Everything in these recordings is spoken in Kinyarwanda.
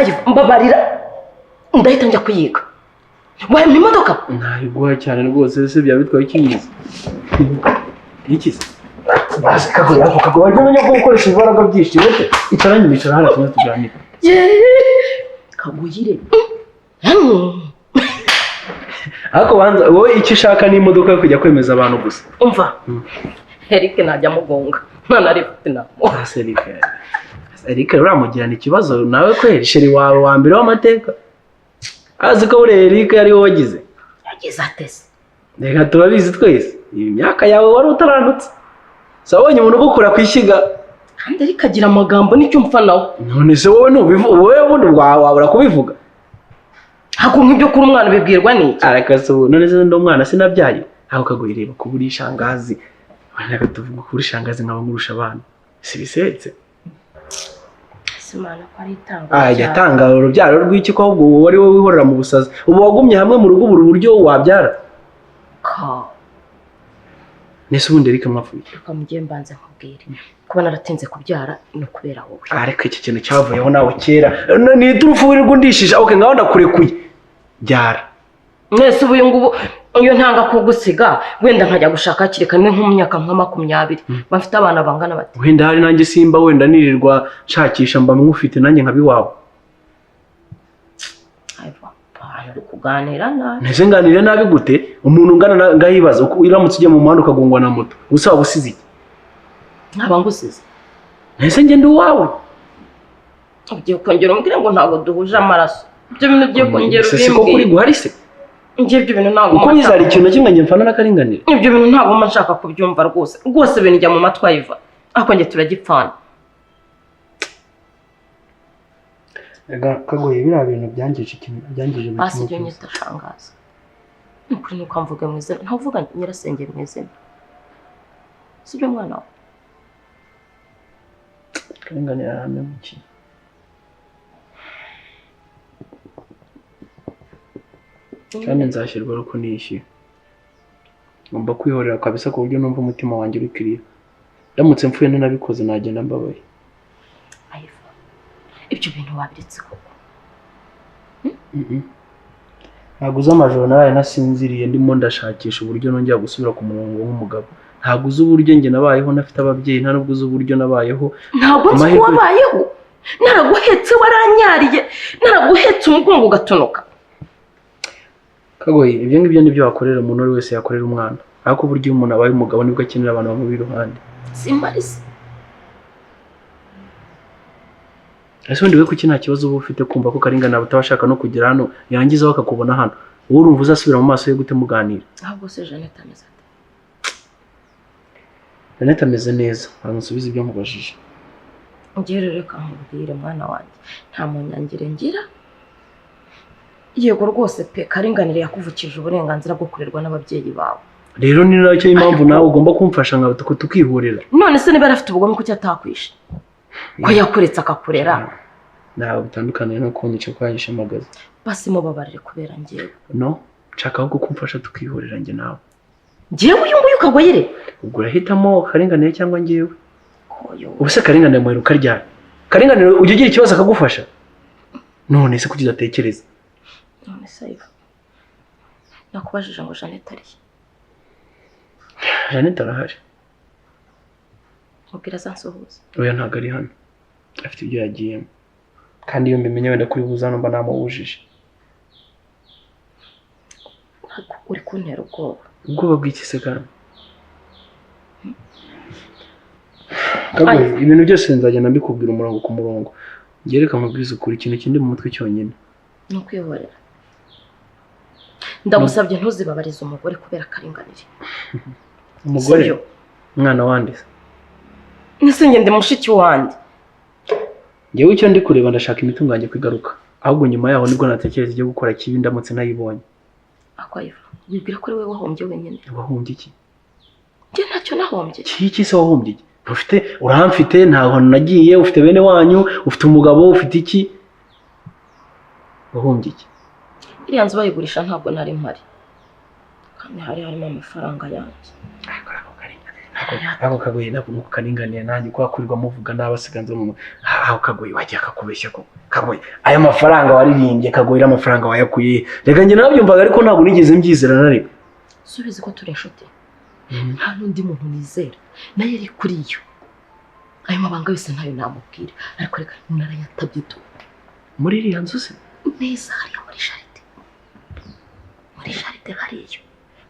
ayo mbabarira ndahita njya kuyiga wampa imodoka ntayiguha cyane rwose se byaba bitwaye ikinyiza ikize basi kagoye ako kagoye wajya umenya ko ukoresha imbaraga byinshi wote icaranye bicara hano tumwe tuganira kagoyire ariko banza wowe icyo ushaka ni imodoka yo kujya kwemeza abantu gusa umva Eric najya mugonga none ari fitina Eric uramugirana ikibazo nawe kweri sheri wawe wa mbere w'amateka azi ko bure Eric ari wowe wagize yagize atese reka turabizi twese imyaka yawe wari utaranutse sabonye umuntu ugukura kwishyiga kandi Eric agira amagambo nicyo mfa nawe none se wowe nubivuga wowe bundi wabura kubivuga hako nk'ibyo kuri umwana bibwirwa niki areka se none se ndo umwana sinabyaye aho kagoye reba kuburi shangazi bana tuvuga kuri shangazi nkaba ngurusha abana si bisetse Simana ko ari itanga yatanga urubyaro rw'iki ko ahubwo wari wowe wihorera mu busazi ubu wagumye hamwe mu rugo buri buryo wabyara ka nese ubundi Eric mwafuye ukamujye mbanze nkubwire kuba naratinze kubyara no kubera wowe ariko iki kintu cyavuyeho nawe kera ni turufu wirirwa undishije okay ngaho ndakurekuye byara mwese ubu ngubu iyo ntanga kugusiga wenda nkajya gushaka kirekane nk'umyaka nka 20 bafite abana bangana bate wenda hari nanjye simba wenda nirirwa shakisha mba mwufite nanjye nkabiwawe ari kuganira nabi nese nganire nabi gute umuntu ungana ngahibaza uko iramutse ujye mu muhanda ukagongwa na moto gusa wabusize nkaba ngusize nese ngende uwawe ugiye kongera umbwire ngo ntabwo duhuje amaraso ibyo bintu ugiye kongera ubimbwire ko kuri guhari se njye ibyo bintu ntabwo uko bizari ikintu kimwe njye mfana n'akaringanire ibyo bintu ntabwo nshaka kubyumva rwose binjya mu matwi ayiva ako njye turagipfana kagoye biriya bintu byangije ikintu byangije mu kintu ibyo nyita shangaza nukuri nuko mvuga mu izina ntavuga nyirasenge mu izina sibyo mwana wawe karinganire hamwe mu kintu kandi nzashyirwa uko nishyuye ngomba kwihorera kabisa ku buryo numva umutima wanjye uri kiriya ndamutse mfuye ntanabikoze nagenda mbabaye ibyo bintu wabiretse koko ntabwo uzi amajoro nabaye nasinziriye ndimo ndashakisha uburyo nongera gusubira ku murongo nk'umugabo ntabwo uzi uburyo njye nabayeho nafite ababyeyi nta nubwo uzi uburyo nabayeho ntabwo nzi ko wabayeho naraguhetse waranyariye naraguhetse umugongo ugatonoka kagoye ibyo ngibyo nibyo wakorera umuntu wari wese yakorera umwana ariko buryo umuntu abaye umugabo nibwo akenera abantu bamuri iruhande simbarisi ese undi we kuki nta kibazo uba ufite kumva ko karingana utabashaka no kugera hano yangizaho akakubona hano wowe urumva uzasubira mu maso ye gute muganira ntabwo se Jeannette ameze ate Jeannette ameze neza aramusubiza ibyo mubajije ngiye reka nkubwire mwana wanjye nta munyangire ngira yego rwose pe karinganire yakuvukije uburenganzira bwo kurerwa n'ababyeyi bawe rero ni nacyo impamvu nawe ugomba kumfasha nka tukihurira none se niba afite ubugome kuki atakwishe ko yakuretse akakurera nawe bitandukanye no kunyica kwahisha amagazi basi mubabarire kubera ngewe no nshaka ahubwo kumfasha tukihurira njye nawe ngewe uyu nguyu ukagoyire ubwo urahitamo karinganire cyangwa ngewe ubu se karinganire muheruka ryari karinganire ujya ugira ikibazo akagufasha none se kuki udatekereza none se nakubajije ngo Jeannette ari Jeannette arahari mubwira azansuhuza oya ntabwo ari hano afite ibyo yagiyemo kandi iyo mbimenye wenda kuri buza numva namuwujije uri kuntera ubwoba bw'iki se kandi kagoye ibintu byose nzagenda mbikubwira umurongo ku murongo ngereka mubwiza ukuri ikintu kindi mu mutwe cyonyine ni ukwihorera ndagusabye ntuzibabarize umugore kubera karinganire umugore umwana wande nise ngende mushiki wanjye ngewe icyo ndi kureba ndashaka imitunganye kwigaruka ahubwo nyuma yaho nibwo natekereza ibyo gukora kibi ndamutse nayibonye akwayiva wibwira ko ari wowe wahombye wenyine wahombye iki njye ntacyo nahombye iki se wahombye iki ufite urahamfite nta hantu nagiye ufite bene wanyu ufite umugabo ufite iki wahombye iki iriya nzu bayigurisha ntabwo nari mpari kandi hari harimo amafaranga yanjye ako kagoye nako karinganiye nanjye kwakurirwa muvuga n'abasiganze mu aho kagoye wajya kakubeshya ko kagoye aya mafaranga waririmbye kagoye amafaranga wayakuye reka njye nabyumvaga ariko ntabwo nigeze mbyizera na rimwe subize ko turi inshuti nta n'undi muntu nizera nayo ari kuri yo ayo mabanga yose ntayo namubwira ariko reka narayatabye tu muri iriya nzu se neza hariya muri jaride hariyo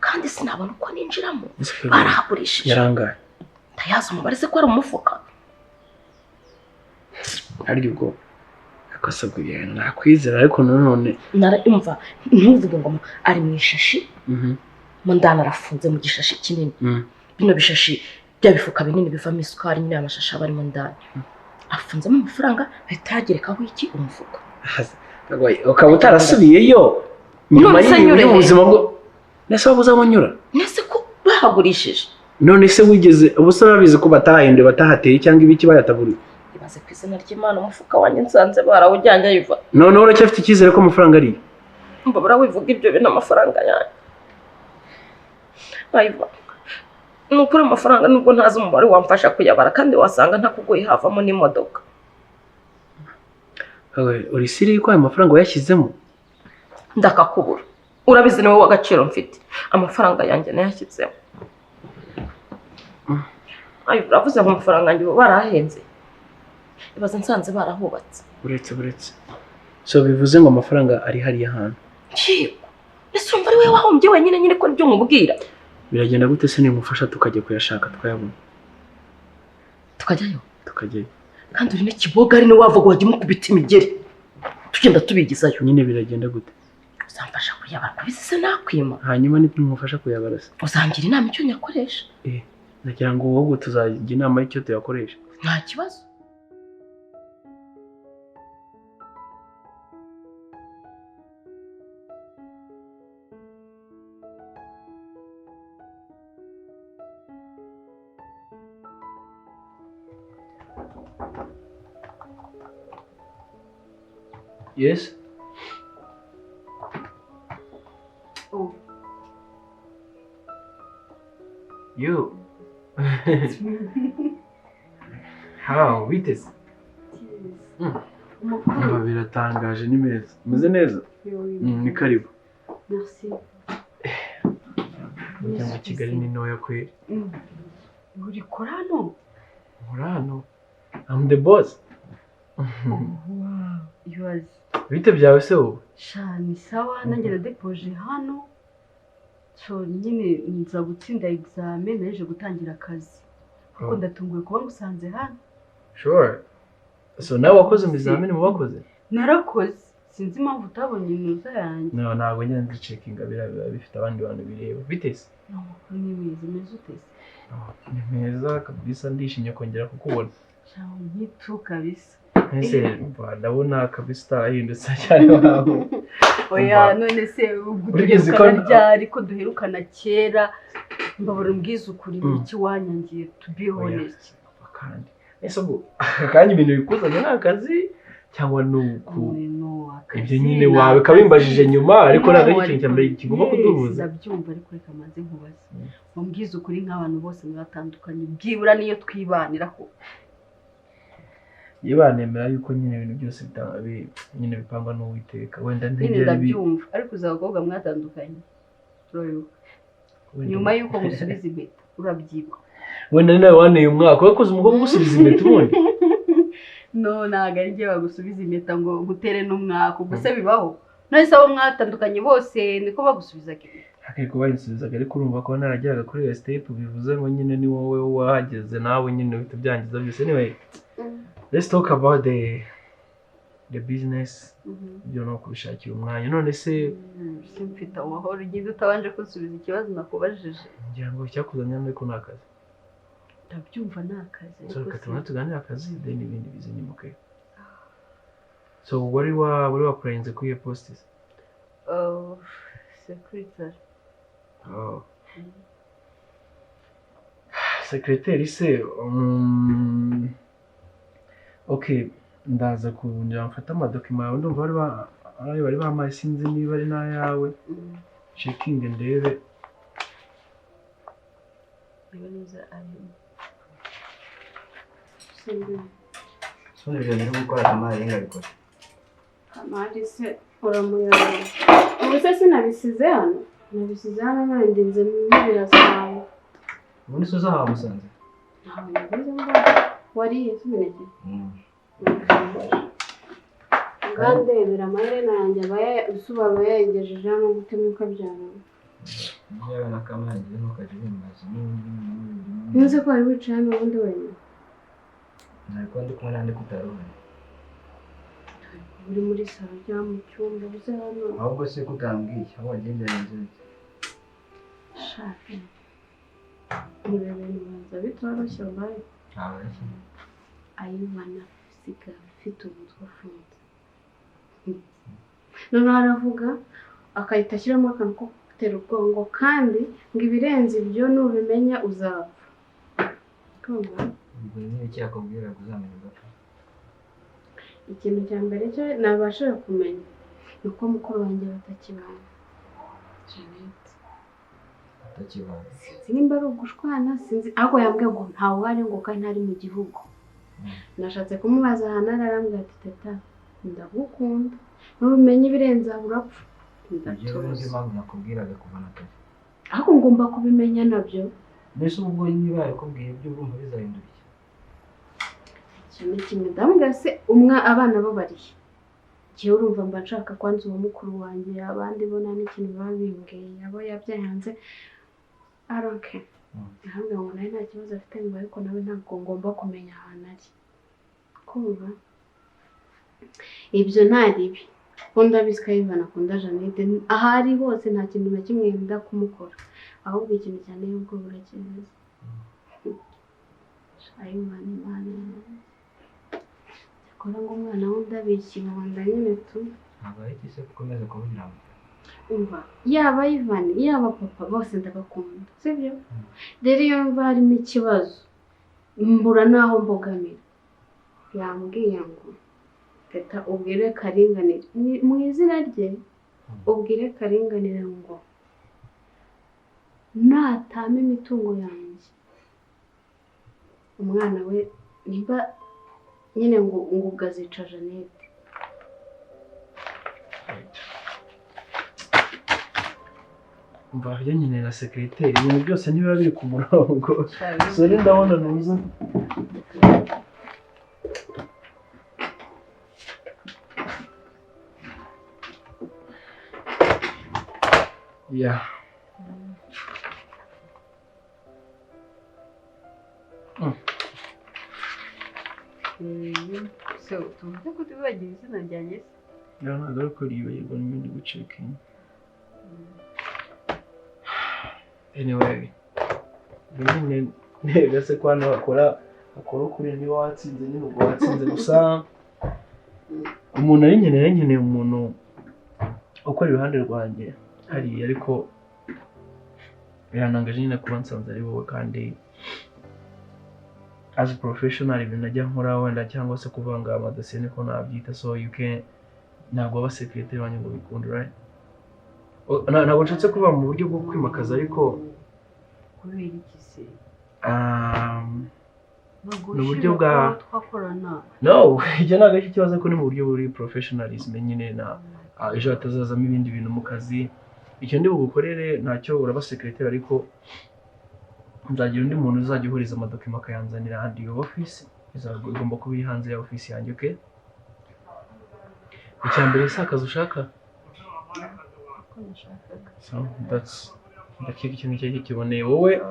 kandi sinabona uko ninjiramo barahagurishije yarangaye ndayazi umubare se ko ari umufuka ari ubwo akasabwa ibintu nakwizera ariko nanone narumva ntuvuge ngo ari mu ishashi mo ndana arafunze mu gishashi kinini bino bishashi bya bifuka binini bivamo isukari nyine amashashi aba ari mu ndani afunzemo amafaranga ahita yagerekaho iki umufuka ukaba utarasubiyeyo nyuma y'ubuzima bwo nese wabuze abanyura nese ko bahagurishije none se wigeze ubusa babizi ko batahende batahateye cyangwa ibiki bayataburiye ibaze ku izina ry'Imana umufuka wanjye nsanze barawujyanye ayiva none uracyafite icyizere ko amafaranga ari mbabura wivuga ibyo bintu amafaranga yanjye ayiva nukuri amafaranga nubwo ntazi umubare wamfasha kuyabara kandi wasanga ntakugoye havamo n'imodoka uri siri ko ayo mafaranga wayashyizemo ndakakubura urabizi nawe w'agaciro mfite amafaranga yanjye nayashyizemo ayo uravuze ngo amafaranga yanjye barahenze ibaze nsanze barahubatse buretse so bivuze ngo amafaranga ari hariya hantu yego ese urumva ari wowe wahombye wenyine nyine ko ibyo nkubwira biragenda gute se nimufasha tukajya kuyashaka twayabona tukajyayo kandi uri n'ikiboga ari niwe wavuga wajya umukubita imigeri tugenda tubigizayo nyine biragenda gute uzamfasha kuyabara kubise se nakwima hanyuma nimufasha kuyabara se uzangira inama icyo nyakoresha nagira ngo wowe tuzajya inama y'icyo tuyakoresha nta kibazo Yes. Oh. You. How? Witeze? Umva biratangaje ni meza. Umeze neza? Ni karibu. Merci. Ujya mu Kigali ni ntoya kweli. Uri korano? Korano? I'm the boss. Wow. Yours. Bite byawe se wowe? Shani sawa nanjye nadepoje hano. So nyine nza gutsinda examen naje gutangira akazi. Kuko ndatunguye kuba ngusanze hano. Sure. So nawe wakoze ibizamini mu bakoze? Narakoze. Sinzi impamvu utabonye inuza yanjye. No, ntabwo njya ndicekinga biba bifite abandi bantu bireba. Bitese? No, ni meze utese. Ni meza kabisa ndishimye kongera kukubona. Ciao, nyitu kabisa. Ese ndabona kabisa ahindutse cyane waho. Oya none se ugutegeka ryari ko duherukana kera mbabura mbwiza ukuri iki wanyangiye to be honest. Kandi ese ubwo akanya ibintu bikuzanye n'akazi cyangwa nuko ibyo nyine wawe kabimbajije nyuma ariko ntabwo ari ikintu cyambere kigomba kuduhuza. Ndabyumva ariko reka maze nkubaze. Mbwiza ukuri nk'abantu bose mwatandukanye byibura niyo twibaniraho. Yibanemera yuko nyine ibintu byose nyine bipangwa n'Uwiteka wenda ntigere ndabyumva ariko uzabakobwa mwatandukanye urayoka nyuma yuko musubiza impeta urabyibuka wenda nawe waneye umwaka wakoze umukobwa gusubiza impeta ubundi no ntago ari njye bagusubiza impeta ngo gutere n'umwaka ubwo se bibaho nahise abo mwatandukanye bose niko bagusubizaga ariko bayisubizaga ariko urumva ko narageraga kuri iyo step bivuze ngo nyine ni wowe wahageze nawe nyine uhita byangiza byose anyway. Let's talk about the business. You know kubishakira umwanya none se simfite amahoro ugize utabanje kunsubiza ikibazo nakubajije ngira ngo cyakuzanye ariko nakazi ndabyumva nakazi so katuma tuganira akazi then ibindi bizinyimuke. So wari wa planes ku iyo posts secretary secretary se okay ndaza kunjya mfata amadokima yawe ndumva bari bamaye sinzi niba ari nayawe checking ndebe ibibazo arimo Sono ibintu byo gukora kamari ngabikora. Kamari se uramuyobora. Ubu se sinabisize hano? Nabisize hano none ndinze birasanga. Ubundi se uzaha musanze? Ntabwo nigeze mba wariye simeneke. Ngandebera amaherena yanjye usuba bayagejeje hano gutema ukabyara. Njyewe na kamari ntukaje bimaze Ntuzi ko wari wicaye hano ubundi wenyine? Ntabwo ndi kumwe nandi kutaruhanye. Uri muri salo cyangwa mu cyumba uze hano. Ahubwo se kutambwiye aho wagenderenze bite? Shaka. Ibi bintu banza bitoroshye mbaye. Ntabwo Ayimana siga afite umutwe ufunze. Noneho aravuga akahita ashyiramo akantu ko gutera ubwongo kandi ngo ibirenze ibyo nubimenya uzapfa. Kumva? ubwo nyine cyakubwira kuzamenya ugapfa. Ikintu cya mbere cyo nabashije kumenya ni uko mukuru wanjye batakibana. Janet. Atakibana. Sinzi nimba ari ugushwana sinzi ahubwo yambwiye ngo ntawe uhari ngo kandi ntari mu gihugu. Nashatse kumubaza ahantu arambwira ati teta ndagukunda nurumenye ibirenze aho urapfa. Njyewe nzi impamvu nakubwiraga kuva na kare. Ahubwo ngomba kubimenya nabyo. Mbese ubwo niba yakubwiye ibyo urumva bizahindura iki? Ikintu kimwe ndambwira se abana babariye. Njyewe urumva mba nshaka kwanza uwo mukuru wanjye abandi bo nta n'ikintu baba bimbwiye abo yabyaye hanze aronke. Ntabwo ngo nawe nta kibazo afite ngo ariko nawe ntabwo ngomba kumenya ahantu ari. Kumva? Ibyo ntaribi. Kunda bisikayivana kunda Janete ahari hose nta kintu na kimwe yenda kumukora. Ahubwo ikintu cyane yuko burakiza. Ayimana. Kora ngo umwana wundi abikibonda nyine tu. Ntabwo ari kise gukomeza kuvugira ngo. Umva yaba Ivan yaba papa bose ndabakunda sibyo rero iyo mva harimo ikibazo mbura naho mbogamira yambwiye ngo teta ubwire Karinganire mu izina rye ubwire Karinganire ngo natame imitungo yanjye umwana we niba nyine ngo ugazica Janete. Umva byo nyine na secrétaire ibintu byose niba biri ku murongo. So ni ndabona nuza. Yeah. So tuvuze ko tubagiye izina ryanjye se. Ya ntabwo ari ko riyibagirwa n'ibindi gucekinga. Anyway, nyine ntega se ko hano akora ukuri niba watsinze nyine ubwo watsinze gusa umuntu ari nkeneye umuntu ukora iruhande rwanjye hariya ariko biranangaje nyine kuba nsanze ari wowe kandi as a professional ibintu najya nkora wenda cyangwa se kuvanga amadosiye niko nabyita so you can ntabwo aba secretary wanjye ngo bikunde right. Ntabwo nshatse kuba mu buryo bwo kwimakaza ariko kubera iki se? Ni uburyo bwa twakorana. No, icyo ntabwo ari ikibazo ko ni mu buryo buri professionalism nyine na ejo hatazazamo ibindi bintu mu kazi. Icyo ndi bugukorere ntacyo uraba secretary ariko nzagira undi muntu uzajya uhuriza amadokima akayanzanira handi yo office igomba kuba iri hanze ya office yanjye okay. Icya mbere se akazi ushaka so that's ndakeka ikintu cyari kiboneye wowe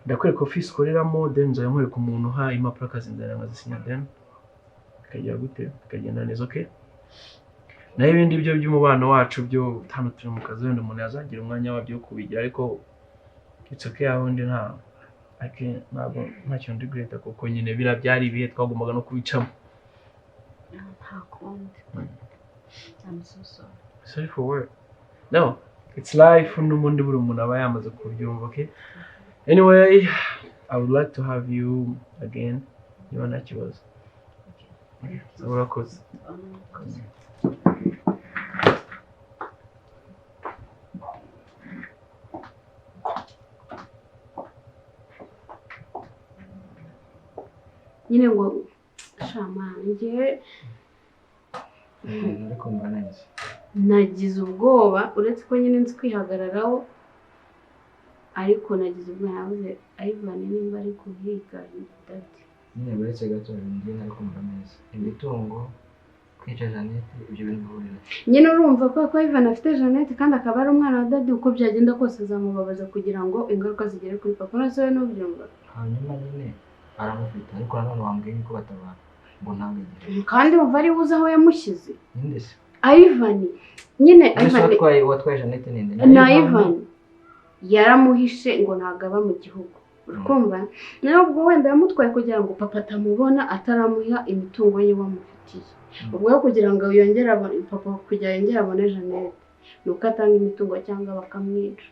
ndakwereka office ukoreramo then nzaye nkwereka umuntu uha impapuro akazinzanira nkazisinya then bikagera gute bikagenda neza okay. Naho ibindi byo by'umubano wacu byo hano turi mu kazi wenda umuntu yazagira umwanya wabyo wo kubigira ariko it's okay aho ndi ntabwo ntacyo ndi great kuko nyine byari ibihe twagombaga no kubicamo. Nta kundi. I'm so sorry. Sorry for what? No, it's life n'umundi buri umuntu aba yamaze kubyumva okay. Anyway, I would like to have you again. Niba nta kibazo. Okay. Urakoze. nyine ngo shamana ngiye ariko mbananiza nagize ubwoba uretse ko nyine nzi kwihagararaho ariko nagize ubwoba nabuze Ivan nimba ari kuhiga dati nyine uretse gato ngiye ariko mbananiza imitungo kwica Jeannette ibyo bintu bihurira nyine urumva ko Ivan afite Jeannette kandi akaba ari umwana wa dadi uko byagenda kose azamubabaza kugira ngo ingaruka zigere kuri papa nose we n'ubyumva hanyuma nyine aramufite ariko nanone wambwiye ko batabara ngo ntangagire kandi umva ari buze aho yamushyize ninde se Ivan nyine Ivan watwaye Jeannette ninde na Ivan yaramuhishe ngo ntabwo aba mu gihugu urumva nawe ubwo wenda yamutwaye kugira ngo papa atamubona ataramuha imitungo ye wamufitiye ubwo kugira ngo yongere papa kugira yongere abone Jeannette nuko atanga imitungo cyangwa bakamwica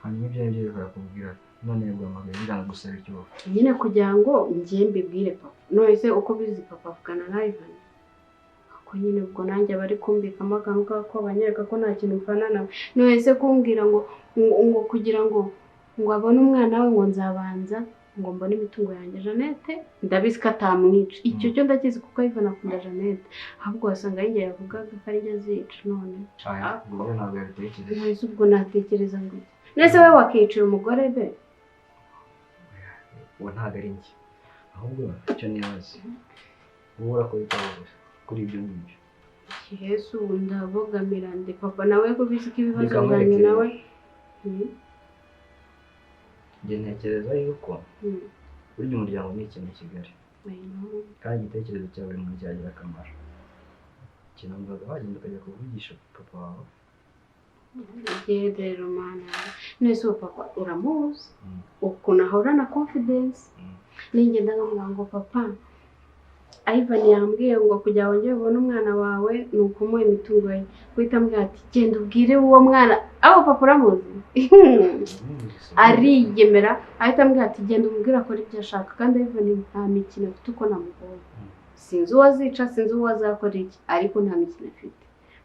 hanyuma ibyo ngibyo birakubwira none yagwamagaye biranga gusaba icyo nyine kugira ngo njye mbibwire papa none se uko bizi papa avugana na Ivan ko nyine ubwo nanjye bari kumvikamo akantu ko banyereka ko nta kintu mfana nawe none se kumbwira ngo kugira ngo abone umwana we ngo nzabanza ngo mbone imitungo yanjye Jeannette ndabizi ko atamwica icyo cyo ndakizi kuko Ivan akunda Jeannette ahubwo wasanga yinjye yavugaga ko ari azica none ubwo ntabwo yabitekereza none ubwo natekereza ngo nese we wakicira umugore be uwo ntabwo ari njye ahubwo icyo nibaza wowe urakora icyo gusa kuri ibyo ngibyo Yesu ndabogamira ndi papa nawe ko bizi ko ibibazo byanjye nawe njye ntekereza yuko burya umuryango ni ikintu kigari kandi igitekerezo cya buri muntu cyagira akamaro kinambaga wagenda ukajya kuvugisha papa wawe rero mana nese uwo papa uramuzi ukuntu ahorana confidence ningenda nkamubwira ngo papa Ivan yambwiye ngo kugira ngo njye ubone umwana wawe ni ukumuha imitungo ye guhita ambwira ati genda ubwire uwo mwana aho papa uramuzi arigemera ahita ambwira ati genda umubwire akora ibyo ashaka kandi Ivan nta mikino afite uko namubonye sinzi uwo azica sinzi uwo azakora iki ariko nta mikino afite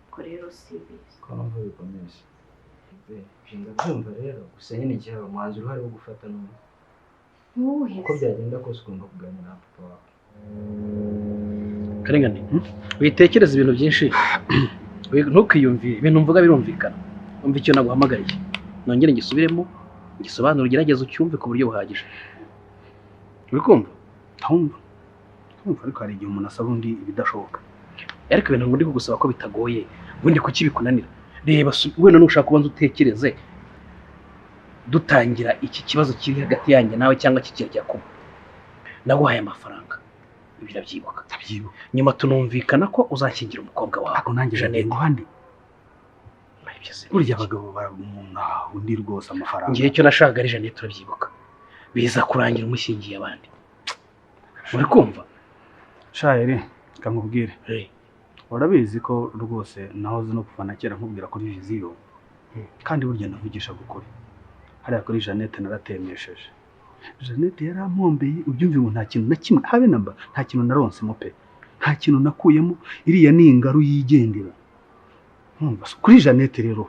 ubwo rero simbizi ko numva bikomeye nshinga byumva rero gusa nyine igihe umwanzuro uhari wo gufata n'ubu uko byagenda kose ugomba kuganira na papa wawe Karengane witekereza ibintu byinshi ntukiyumvire ibintu mvuga birumvikana umva icyo naguhamagariye nongere ngisubiremo ngisobanura ugerageze ucyumve ku buryo buhagije uri kumva ntumva ariko hari igihe umuntu asaba undi ibidashoboka ariko ibintu ngo ndi kugusaba ko bitagoye ubundi kuki bikunanira reba wenda nushaka kubanza utekereze dutangira iki kibazo kiri hagati yanjye nawe cyangwa kikirya kuba naguhaye amafaranga birabyibuka nyuma tunumvikana ko uzashyingira umukobwa wawe ako nanjye Jeannette handi burya abagabo baramuna undi rwose amafaranga ngiye cyo nashaka ari Jeannette turabyibuka biza kurangira umushyingiye abandi uri kumva shayire kamubwire urabizi ko rwose nahoze no kuvana kera nkubwira kuri viziyo kandi burya navugisha gukora hariya kuri Jeannette naratemesheje Jeannette yarampombeye ubyumve ngo nta kintu na kimwe habe namba nta kintu naronsemo pe nta kintu nakuyemo iriya ni ingaru yigendera kuri Jeannette rero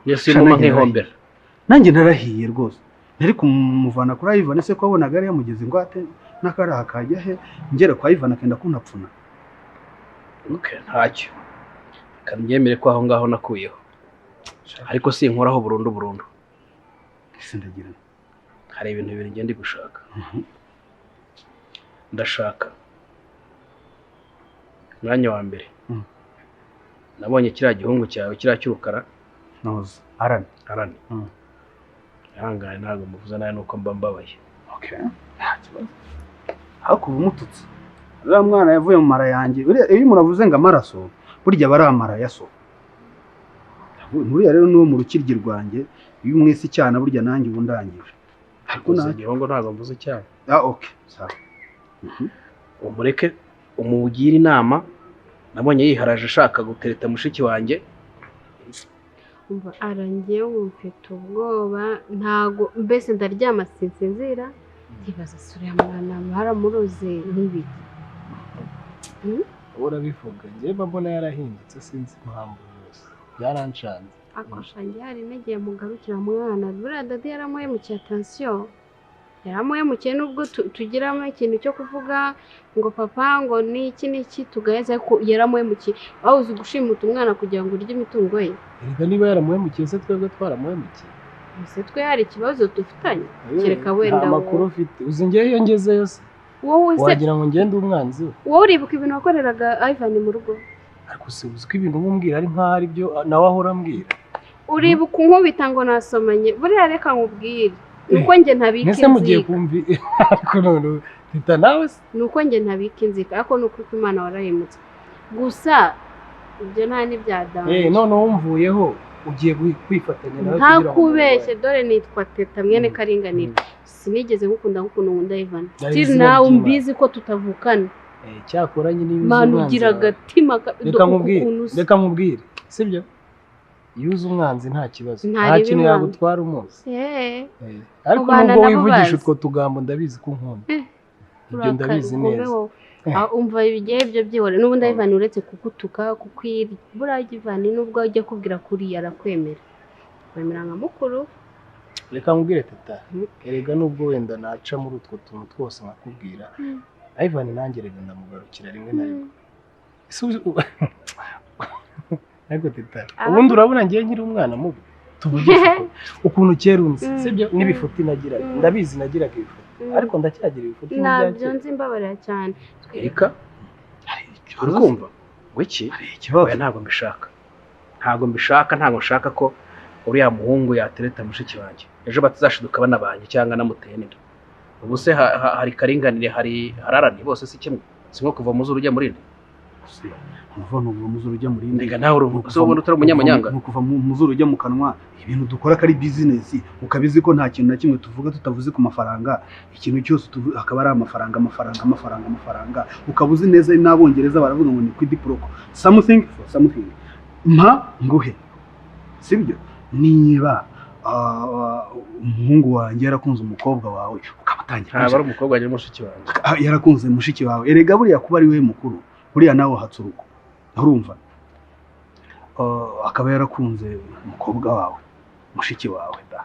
nanjye narahiye rwose nari kumuvana kuri Ivan se ko wabonaga ari yamugeze ingwate n'akaraha kajya he ngera kwa Ivan akenda kuntapfuna ntacyo kandi yemere ko aho ngaho nakuyeho ariko sinkoraho burundu ese ndagira hari ibintu bibiri ngende gushaka ndashaka mwanya wa mbere nabonye kiriya gihungu cyawe kiriya cy'urukara noza arani ihangane ntabwo muvuze nawe nuko mba mbabaye hakuba umututsi uriya mwana yavuye mu mara yanjye iyo umuntu avuze ngo amaraso burya aba ari amara ya so nturiya rero n'uwo mu rukiryi rwanjye iyo umwese icyana burya nanjye ubu ndangije igihungu ntabwo mvuze cyane sawa umureke umugire inama nabonye yiharaje ashaka gutereta mushiki wanjye umva arangiye mfite ubwoba ntago mbese ndaryama sinsinzira ndibaza sura mwana baramuroze n'ibiki urabivuga njye mbona yarahindutse sinzi impamvu yose byaranshanze akoshange hari negiye mugarukira mwana buriya dadi yaramuhemukiye attention yaramuhemukiye nubwo tugiramo ikintu cyo kuvuga ngo papa ngo n'iki n'iki tugaheza ko yaramuhemukiye aho uzi gushimuta umwana kugira ngo urye imitungo ye erega niba yaramuhemukiye se twebwe twaramuhemukiye ese twe hari ikibazo dufitanye kereka wenda nta makuru ufite uzi ngewe iyo ngezeyo se wowe se wagira ngo ngende umwanzi we wowe uribuka ibintu wakoreraga Ivan mu rugo ariko se uzi ko ibintu umubwira ari nk'aho ari byo nawe ahora ambwira uribuka unkubita ngo nasomanye buriya reka nkubwire nuko njye ntabika inzika mugiye kumvi ariko none tita nawe se nuko njye ntabika inzika ariko nuko Imana warahemutse gusa ibyo nta n'ibyadanje none wumvuyeho ugiye kwifatanya nawe kugira ngo ntakubeshye dore nitwa Teta mwene Karinganire sinigeze ngukunda nk'ukuntu nkunda Ivan still nawe umbizi ko tutavukana cyakora nyine yuzuye umwanzi ugira agatima reka nkubwire sibyo yuzuye umwanzi nta kibazo nta kintu yagutwara umunsi ariko nubwo wivugisha utwo tugambo ndabizi ko unkunda ibyo ndabizi neza umva ibigiye ibyo byihore n'ubundi Ivan uretse kugutuka kukwiri buriya Ivan nubwo ajya kubwira kuriya arakwemera kwemera nka mukuru reka nkubwire Teta erega nubwo wenda naca muri utwo tuntu twose nkakubwira Ivan nanjye rega ndamugarukira rimwe na rimwe ariko Teta ubundi urabona ngiye nkiri umwana mubi tuvugisha ukuntu kera unzi sibyo n'ibifuti nagiraga ndabizi nagiraga ibifuti ariko ndacyagira ibifuti nabyo nzi mbabarira cyane reka urumva wiki ikibazo ntabwo nshaka ko uriya muhungu yatereta mushiki wanjye ejo batazashiduka banabanye cyangwa namuteye n'inda ubu se hari Karinganire hari hararani bose si kimwe si nko kuva mu zuru ujya muri inde uva mu zuru ujya muri inde ndega nawe ubundi utari umunyamanyanga ni ukuva mu zuru ujya mu kanwa ibintu dukora ko ari business ukabizi ko nta kintu na kimwe tuvuga tutavuze ku mafaranga ikintu cyose akaba ari amafaranga ukabuzi neza n'abongereza baravuga ngo ni quid pro quo something for something nguhe sibyo niba umuhungu wanjye yarakunze umukobwa wawe ukabatangira ntabwo ari umukobwa wanjye mushiki wanjye yarakunze mushiki wawe erega buriya kuba ari we mukuru buriya nawe wahatse urugo urumva akaba yarakunze umukobwa wawe mushiki wawe da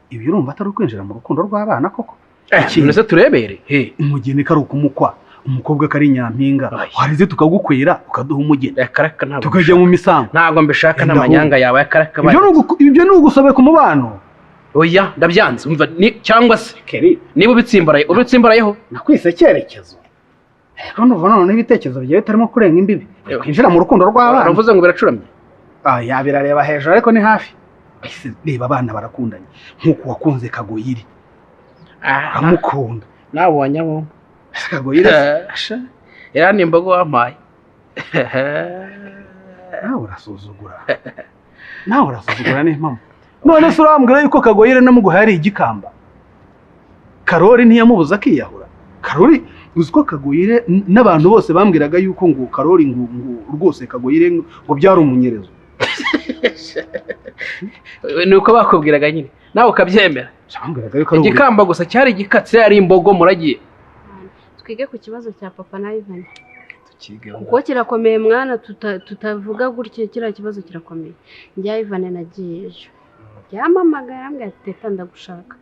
ibi urumva atari ukwinjira mu rukundo rw'abana koko ikintu turebere umugeni kari ukumukwa umukobwa kari nyampinga warize tukagukwira ukaduha umugeni tukajya mu misango ntabwo mbishaka n'amanyanga yawe yakaraka ibyo ni ugusobeka umubano oya ndabyanze umva cyangwa se niba ubitsimbarayeho nakwise icyerekezo rero nuva none ibitekerezo byawe bitarimo kurenga imbibi kwinjira mu rukundo rw'abana uravuze ngo biracuramye birareba hejuru ariko ni hafi reba abana barakundanye nk'uko wakunze Kagoyire uramukunda nawe wanyabo Kagoyire era ni imbogo wampaye nawe urasuzugura ni impamo none se urambwira yuko Kagoyire namuguhaye ari igikamba Karori ntiyamubuza akiyahura Karori uzi ko Kagoyire n'abantu bose bambwiraga yuko ngo Karori ngo rwose Kagoyire ngo byari umunyerezo ni uko bakubwiraga nyine nawe ukabyemera igikamba gusa cyari igikatsi yari imbogo muragiye twige ku kibazo cya papa na Ivan kuko kirakomeye mwana tutavuga gutya kiriya kibazo kirakomeye njya Ivan nagiye ejo yamamagara ambwira ati Teta ndagushaka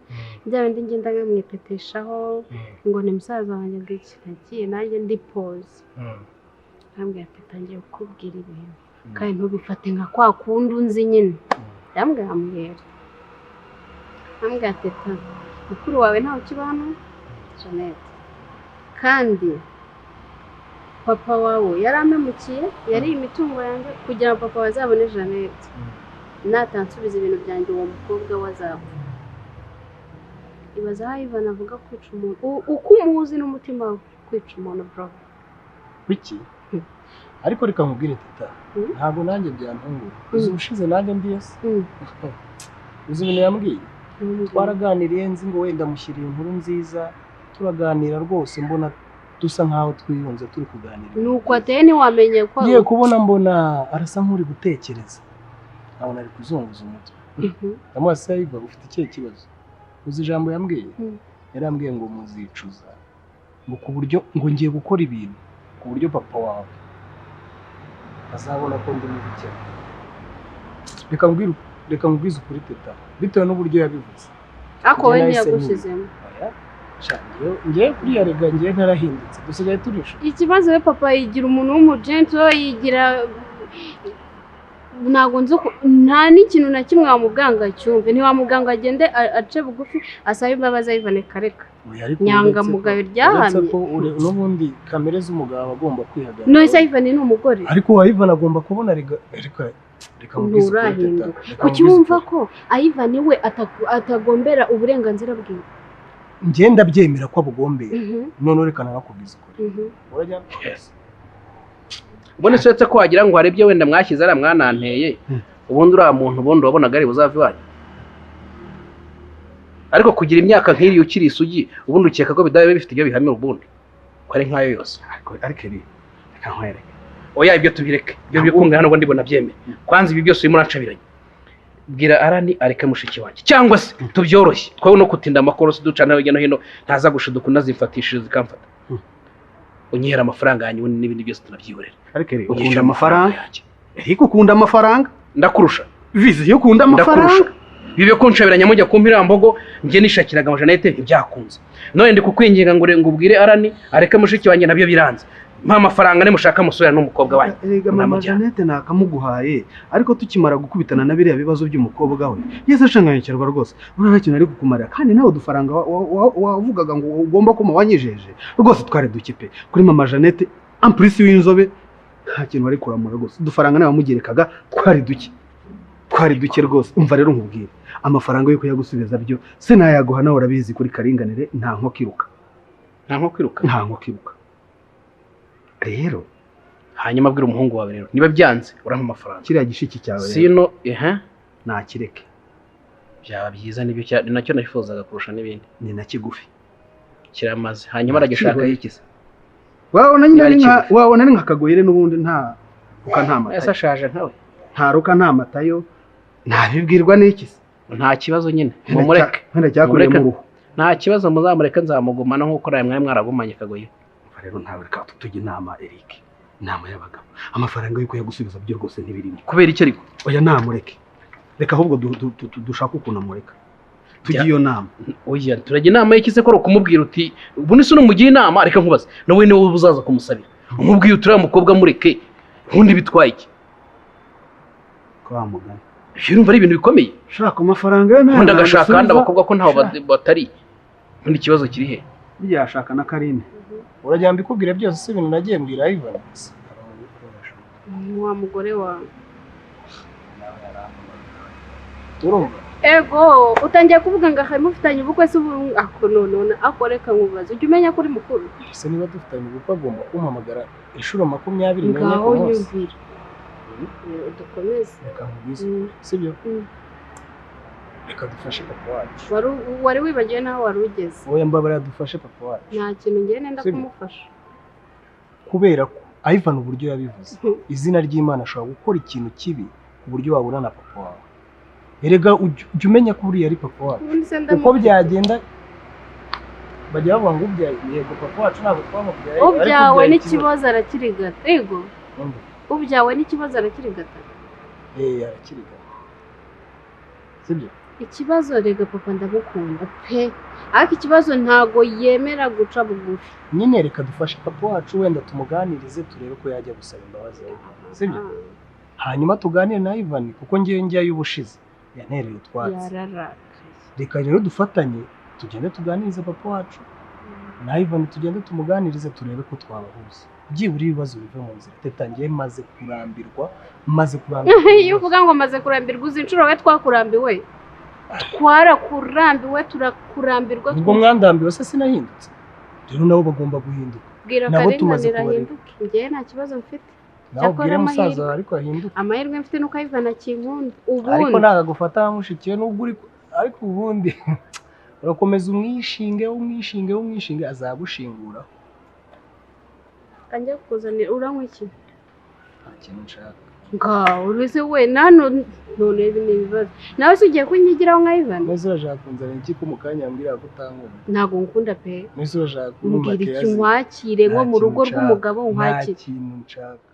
njya bindi ngenda nkamwiteteshaho ngo ni musaza wanjye ngiki nagiye nanjye ndi pause ambwira ati Teta ngiye kukubwira ibintu kandi ntubifate nka kwa kundi unzi nyine ambwira Teta mukuru wawe ntawe ukibana Jeannette kandi papa wawe yaramemukiye yari imitungo yanjye kugira ngo papa bazabone Jeannette natansubiza ibintu byanjye uwo mukobwa wazapfa ibaza aho Ivan avuga kwica umuntu uko umuzi n'umutima we kwica umuntu bro wiki ariko reka nkubwire Teta ntabwo nanjye byantungura uzi ubushize nanjye mbiyese uzi ibintu yambwiye twaraganiriye nzi ngo wenda mushyiriye inkuru nziza turaganira rwose mbona dusa nkaho twiyunze turi kuganira nuko ateye ntiwamenye ko ngiye kubona mbona arasa nk'uri gutekereza abona ari kuzunguza umutwe amaso yiva ufite ikihe kibazo uzi ijambo yambwiye yarambwiye ngo muzicuza ngo ku buryo ngo ngiye gukora ibintu ku buryo papa wawe azabona ko ndi mu bukene reka nkubwize ukuri Teta bitewe n'uburyo yabivuze ako we ntiyagushyizemo ngiye kuriya rega ngiye ntarahindutse dusigaye turisha. Ikibazo we papa yigira umuntu w'umugento yigira ntago nzi nta n'ikintu na kimwe wamuganga cyumve ntiwamuganga agende ace bugufi asaba imbabazi Ivan kareka nyanga mugayo ryahamye n'ubundi kamere z'umugabo agomba kwihagarara. no Ivan ni umugore ariko wa Ivan agomba kubona reka nturahinduka kuki wumva ko Ivan we atagombera uburenganzira bwiwe ngenda byemera ko abugombeye none rekana nakubwiza ukuri urajya ubone setse ko wagira ngo harebye wenda mwashyize ara mwananteye ubundi uriya muntu ubundi wabonaga ari buzava iwanyu ariko kugira imyaka nk'iri ukiri isugi ubundi ukeka ko bidaye bifite ibyo bihamira ubundi ko ari nkayo yose ariko iri reka nkwereke oya ibyo tubireke ibyo byo kumwe hano ngo ndibona byemeye kwanza ibi byose urimo uracabiranye bwira arani areke mushiki wanjye cyangwa se tubyoroshye twawe no kutinda amakorosi ducana hirya no hino ntaza gushiduka unazifatishije zikamfata unyihera amafaranga yanyu n'ibindi byose tunabyihorera ariko iri ukunda amafaranga ariko ukunda amafaranga ndakurusha vizi yo ukunda amafaranga bibe ko nshabiranya mujya kumpira mbogo ngiye nishakiraga amajanete ibyakunze none ndi kukwinginga ngo ubwire arani areke mushiki wanjye nabyo biranze mpa amafaranga ne mushaka musubira n'umukobwa wanyu erega mama Janete nakamuguhaye ariko tukimara gukubitana na biriya bibazo by'umukobwa we yese ashanganyikirwa rwose urana kintu ari kukumarira kandi nawe dufaranga wavugaga ngo ugomba kuma wanyijeje rwose twari dukipe kuri mama Janete amplisi w'inzobe nta kintu ari kuramura rwose dufaranga nawe wamugerekaga twari duke rwose umva rero nkubwire amafaranga yo kuyagusubiza byo se nayaguha nawe urabizi kuri karinganire nta nko kiruka rero hanyuma abwira umuhungu wawe rero niba byanze urampa amafaranga kiriya gishiki cyawe sino nakireke byaba byiza nibyo cyane nacyo nayifuzaga kurusha n'ibindi ni na kigufi kiramaze hanyuma aragishaka yikiza wabona ari nkakagoyere n'ubundi nta ruka nta matayo ese ashaje nkawe nta ruka nta matayo ntabibwirwa n'ikisi nta kibazo nyine mumureke nta kibazo muzamureke nzamugumana nk'uko nawe mwari mwaragumanye kagoyere rero ntawe reka tujye inama Eric inama y'abagabo amafaranga yo kuyagusubiza byo rwose ntibirimo kubera icyo ariko oya namureke reka ahubwo dushaka ukuntu amureka tujye iyo nama oya turajya inama y'ikise ko kumubwira uti ubu ni sino mugiye inama ariko nkubaze nawe niwe uzaza kumusabira umubwiye uturiya mukobwa mureke nkundi bitwaye iki kwa mugani urumva ari ibintu bikomeye shaka amafaranga nkunda agashaka kandi abakobwa ko ntaho batari nkundi ikibazo kiri he byashaka na Karine urajya mbikubwira byose si ibintu nagiye mbwira Ivan wa mugore wawe urumva ego utangiye kuvuga ngo hari mufitanye ubukwe se none akoreka nkubaza ujye umenya ko uri mukuru se niba dufitanye ubukwe agomba kumpamagara inshuro 20 ngaho nyumvira dukomeze reka nkubwize sibyo reka dufashe papa wacu wari wibagiwe naho wari ugeze oya mbabara dufashe papa wacu nta kintu ngiye nenda kumufasha kubera ko Ivan uburyo yabivuze izina ry'Imana ashobora gukora ikintu kibi ku buryo wabura na papa wawe erega ujye umenya ko uriya ari papa wacu uko byagenda bajya bavuga ngo ubyaye yego papa wacu ntabwo twamubyaye ubyawe n'ikibazo arakirigata yego ubyawe n'ikibazo arakirigata arakirigata sibyo ikibazo rega papa ndamukunda pe ariko ikibazo ntago yemera guca bugufi nyine reka dufashe papa wacu wenda tumuganirize turebe ko yajya gusaba imbabazi sibyo hanyuma tuganire na Ivan kuko ngiye njyayo ubushize yantereye utwatsi reka rero dufatanye tugende tuganirize papa wacu na Ivan tugende tumuganirize turebe ko twabahuza byibura ibibazo bive mu nzira tetangiye maze kurambirwa iyo uvuga ngo maze kurambirwa uzi inshuro we twakurambiwe turakurambirwa ubwo mwandambiwe se sinahindutse rero nabo bagomba guhinduka nabo tumaze kubahinduka njyewe nta kibazo mfite nawe ubwire musaza ariko ahinduka amahirwe mfite nuko Ivan akinkunda ubundi ariko nagagufata nkushikiye n'ubwo uri ariko ubundi urakomeza umwishinge azagushingura kanjye kukuzanira uranywa iki nta kintu nshaka ngaho urize we none ni ibibazo nawe se ugiye kunyigiraho nka Ivan mwese urashaka kunzanira iki ko mu kanya yambwira ko utankunda ntabwo nkunda pe mwese urashaka mbwira iki nkwakire nko mu rugo rw'umugabo nkwakire nta kintu nshaka